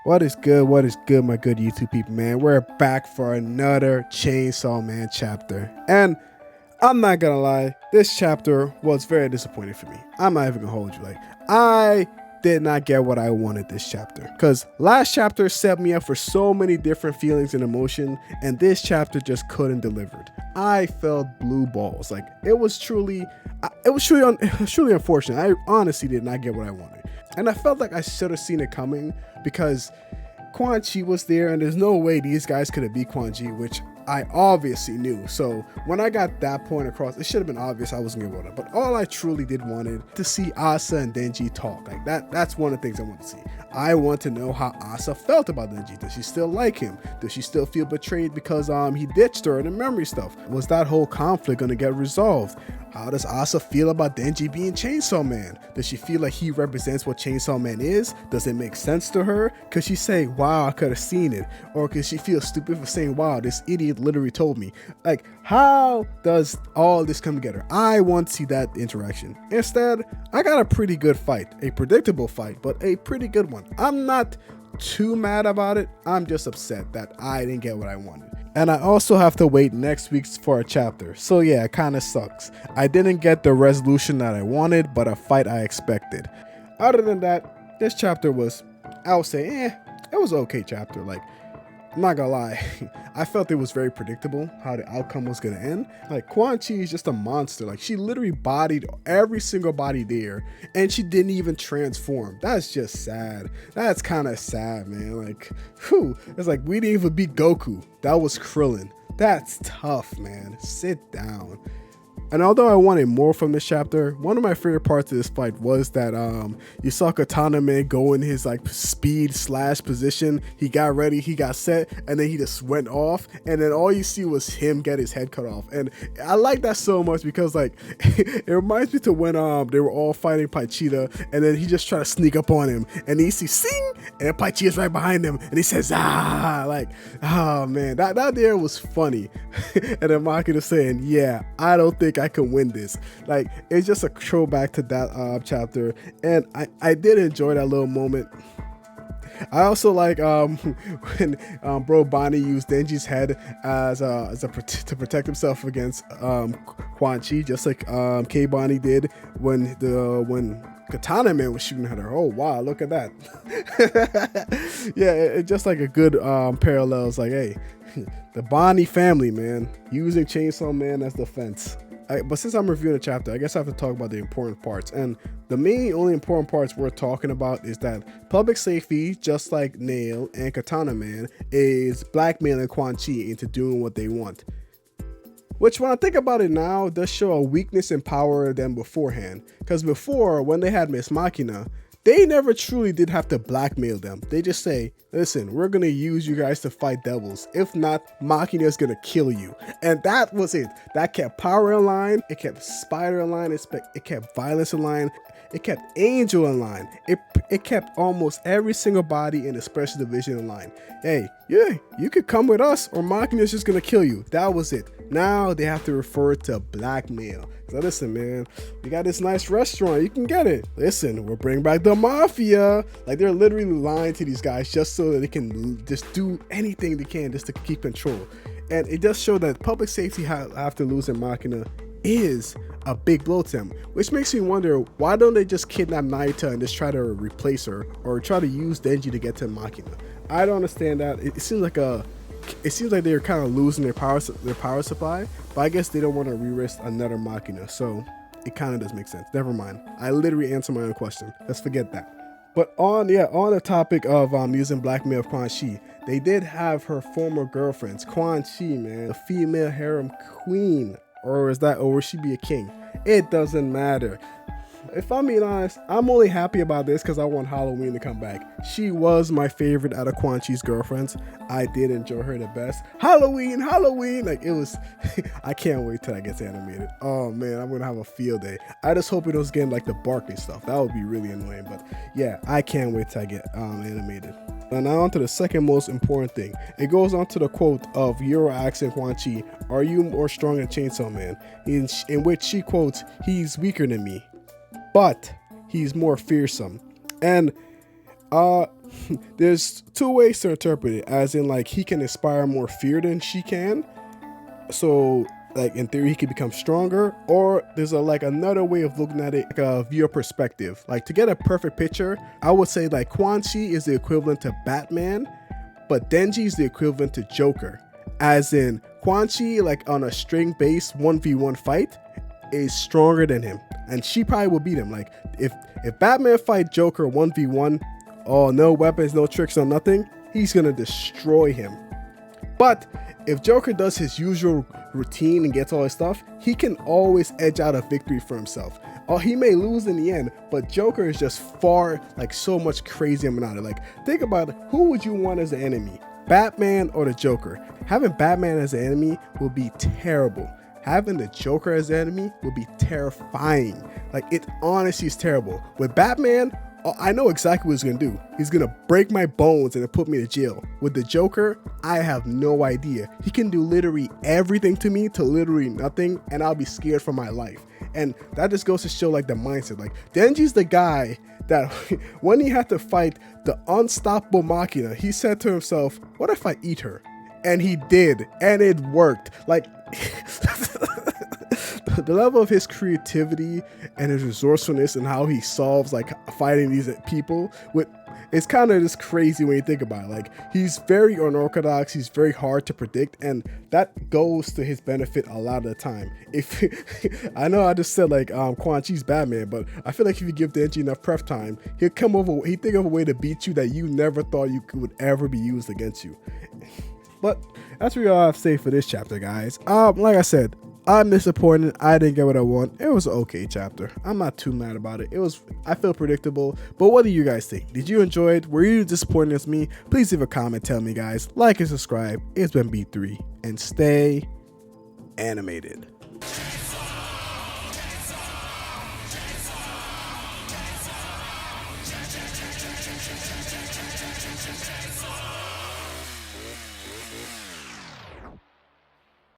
What is good? What is good, my good YouTube people, man? We're back for another Chainsaw Man chapter. And I'm not gonna lie, this chapter was very disappointing for me. I'm not even gonna hold you. I did not get what I wanted this chapter. Because last chapter set me up for so many different feelings and emotion, and this chapter just couldn't deliver. I felt blue balls. It was truly unfortunate. I honestly did not get what I wanted. And I felt like I should have seen it coming because Quan Chi was there, and there's no way these guys could have beat Quan Chi, which I obviously knew. So when I got that point across, it should have been obvious I wasn't gonna go there. But all I truly did wanted to see Asa and Denji talk. That's one of the things I want to see. I want to know how Asa felt about Denji. Does she still like him? Does she still feel betrayed because he ditched her and the memory stuff? Was that whole conflict gonna get resolved? How does Asa feel about Denji being Chainsaw Man? Does she feel like he represents what Chainsaw Man is? Does it make sense to her? Could she say, wow, I could have seen it? Or could she feel stupid for saying, wow, this idiot literally told me? How does all this come together? I want to see that interaction. Instead, I got a pretty good fight. A predictable fight, but a pretty good one. I'm not too mad about it. I'm just upset that I didn't get what I wanted. And I also have to wait next week for a chapter. So yeah, it kind of sucks. I didn't get the resolution that I wanted, but a fight I expected. Other than that, this chapter was, I would say, it was an okay chapter. I'm not gonna lie, I felt it was very predictable how the outcome was gonna end. Quan Chi is just a monster. She literally bodied every single body there, and she didn't even transform. That's just sad. That's kind of sad, man. It's we didn't even beat Goku. That was Krillin. That's tough, man. Sit down. And although I wanted more from this chapter, one of my favorite parts of this fight was that you saw Katana Man go in his speed / position. He got ready, he got set, and then he just went off. And then all you see was him get his head cut off. And I like that so much because it reminds me to when they were all fighting Paichida, and then he just tried to sneak up on him, and he sees Sing, and Paichida's right behind him, and he says oh man, that there was funny. And then Maki is saying, yeah, I don't think I can win this. It's just a throwback to that chapter, and I did enjoy that little moment. I also like when Bro Bonnie used Denji's head as to protect himself against Quan Chi, just like K Bonnie did when Katana Man was shooting at her. Oh wow, look at that. Yeah, it's just a good parallels. Hey, the Bonnie family, man, using Chainsaw Man as defense. But since I'm reviewing the chapter, I guess I have to talk about the important parts. And the only important parts we're talking about is that public safety, just like Nail and Katana Man, is blackmailing Quan Chi into doing what they want. Which, when I think about it now, does show a weakness in power than beforehand. Because before, when they had Miss Machina, they never truly did have to blackmail them. They just say, listen, we're going to use you guys to fight devils. If not, Machina's going to kill you. And that was it. That kept power in line. It kept Spider in line. It kept violence in line. It kept Angel in line. It kept almost every single body in the Special Division in line. Hey, yeah, you could come with us or Machina's just going to kill you. That was it. Now they have to refer to blackmail. So listen, man, we got this nice restaurant. You can get it. Listen, we'll bring back the mafia. They're literally lying to these guys just so that they can just do anything they can just to keep control. And it does show that public safety after losing Machina is a big blow to them, which makes me wonder, why don't they just kidnap Naita and just try to replace her or try to use Denji to get to Machina? I don't understand that. It seems like they're kind of losing their power supply, but I guess they don't want to re-risk another Machina, so it kind of does make sense. Never mind. I literally answered my own question. Let's forget that. But on the topic of using blackmail of Quan Chi, they did have her former girlfriends, Quan Chi, man, the female harem queen, or will she be a king? It doesn't matter. If I'm being honest, I'm only happy about this because I want Halloween to come back. She was my favorite out of Quan Chi's girlfriends. I did enjoy her the best. Halloween! It was, I can't wait till that gets animated. Oh man, I'm gonna have a field day. I just hope it doesn't get the barking stuff. That would be really annoying, but yeah, I can't wait till I get animated. And now on to the second most important thing. It goes on to the quote of Yoro asking Quan Chi, "Are you more strong than Chainsaw Man?" In which she quotes, "He's weaker than me, but he's more fearsome." And There's two ways to interpret it, as in like he can inspire more fear than she can. So like in theory he could become stronger, or there's like another way of looking at it, like a viewer perspective. Like to get a perfect picture, I would say like Quan Chi is the equivalent to Batman, but Denji is the equivalent to Joker. As in Quan Chi, like on a string based 1v1 fight, is stronger than him, and she probably will beat him. Like if Batman fight Joker 1v1, oh, no weapons, no tricks, no nothing, he's gonna destroy him. But if Joker does his usual routine and gets all his stuff, he can always edge out a victory for himself. Oh, he may lose in the end, but Joker is just far, like so much crazier than like, think about it, who would you want as the enemy? Batman or the Joker? Having Batman as an enemy will be terrible. Having the Joker as an enemy will be terrifying. Like, it honestly is terrible. With Batman, I know exactly what he's gonna do. He's gonna break my bones and then put me to jail. With the Joker, I have no idea. He can do literally everything to me to literally nothing, and I'll be scared for my life. And that just goes to show like the mindset. Like Denji's the guy that when he had to fight the unstoppable Machina, he said to himself, what if I eat her? And he did, and it worked. Like the level of his creativity and his resourcefulness and how he solves like fighting these people with, it's kind of just crazy when you think about it. Like he's very unorthodox, he's very hard to predict, and that goes to his benefit a lot of the time. If I know I just said like Quan Chi's Batman, but I feel like if you give Denji enough prep time, he'll think of a way to beat you that you never thought would ever be used against you. But that's really all I have to say for this chapter, guys. Like I said, I'm disappointed. I didn't get what I want. It was an okay chapter. I'm not too mad about it. I feel predictable. But what do you guys think? Did you enjoy it? Were you disappointed as me? Please leave a comment. Tell me, guys. Like and subscribe. It's been B3, and stay animated.